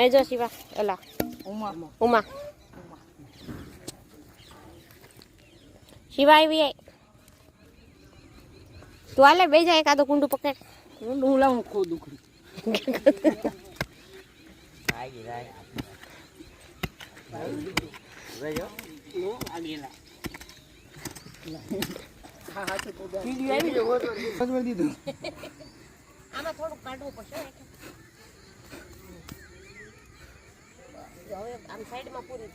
એ જો શિવા એલા ઉમા શિવા આવી તું હાલે બે જાય એકાદો કુંડું પકડ કુંડું લાવું ખોદું ખરી આમાં થોડું કાઢવું પડશે હવે આમ સાઈડમાં પૂરી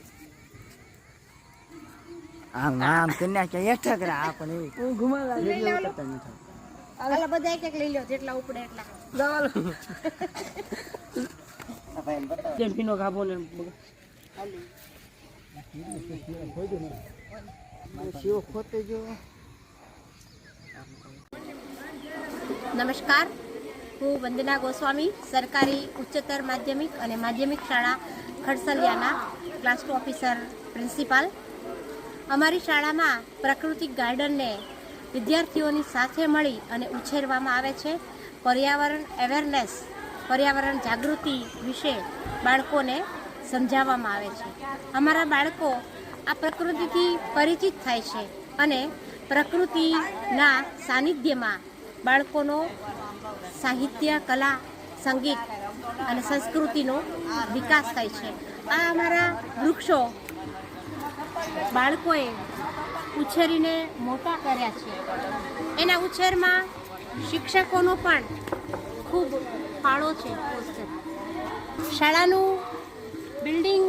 આમ કન્યા કે એઠા કરે આપણે હું ઘુમાલા વિડિયો કરતા ન થાય હાલો બધા એક એક લઈ લ્યો જેટલા ઉપડે એટલા ચાલો જેમ પીનો ખાબો ને શિવ ખોતે જો નમસ્કાર હું વંદના ગોસ્વામી સરકારી ઉચ્ચતર માધ્યમિક અને માધ્યમિક શાળા ખડસલિયાના ક્લાસ 2 ઓફિસર પ્રિન્સિપાલ અમારી શાળામાં પ્રાકૃતિક ગાર્ડનને વિદ્યાર્થીઓની સાથે મળી અને ઉછેરવામાં આવે છે પર્યાવરણ અવેરનેસ પર્યાવરણ જાગૃતિ વિશે બાળકોને સમજાવવામાં આવે છે અમારા બાળકો આ પ્રકૃતિથી પરિચિત થાય છે અને પ્રકૃતિના સાનિધ્યમાં બાળકોનો સાહિત્ય કલા સંગીત અને સંસ્કૃતિનો વિકાસ થાય છે આ અમારા વૃક્ષો બાળકોએ ઉછેરીને મોટા કર્યા છે એના ઉછેરમાં શિક્ષકોનો પણ ખૂબ ફાળો છે શાળાનું બિલ્ડિંગ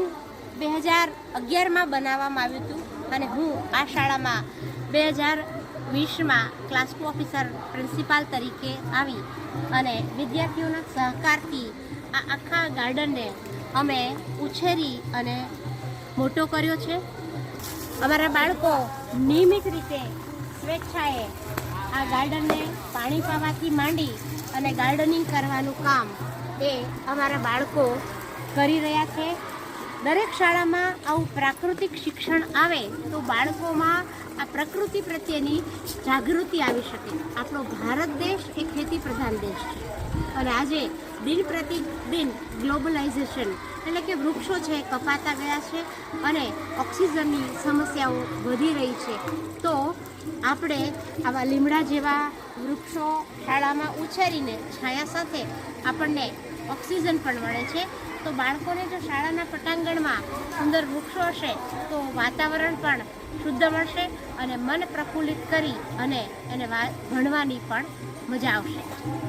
2011માં બનાવવામાં આવ્યું હતું અને હું આ શાળામાં 2020માં ક્લાસ 2 ઓફિસર પ્રિન્સિપાલ તરીકે આવી અને વિદ્યાર્થીઓના સહકારથી આ આખા ગાર્ડનને અમે ઉછેરી અને મોટો કર્યો છે અમારા બાળકો નિયમિત રીતે સ્વેચ્છાએ આ ગાર્ડનને પાણી પાવાથી માંડી અને ગાર્ડનિંગ કરવાનું કામ એ અમારા બાળકો કરી રહ્યા છે દરેક શાળામાં આવું પ્રાકૃતિક શિક્ષણ આવે તો બાળકોમાં આ પ્રકૃતિ પ્રત્યેની જાગૃતિ આવી શકે આપણો ભારત દેશ એ ખેતી પ્રધાન દેશ છે અને આજે દિન પ્રતિદિન ગ્લોબલાઇઝેશન એટલે કે વૃક્ષો છે કપાતા ગયા છે અને ઓક્સિજનની સમસ્યાઓ વધી રહી છે તો આપણે આવા લીમડા જેવા વૃક્ષો શાળામાં ઉછેરીને છાયા સાથે આપણને ઓક્સિજન પણ મળે છે તો બાળકોને જો શાળાના પટાંગણમાં સુંદર વૃક્ષો હશે તો વાતાવરણ પણ શુદ્ધ મળશે અને મન પ્રફુલ્લિત કરી અને એને ભણવાની પણ મજા આવશે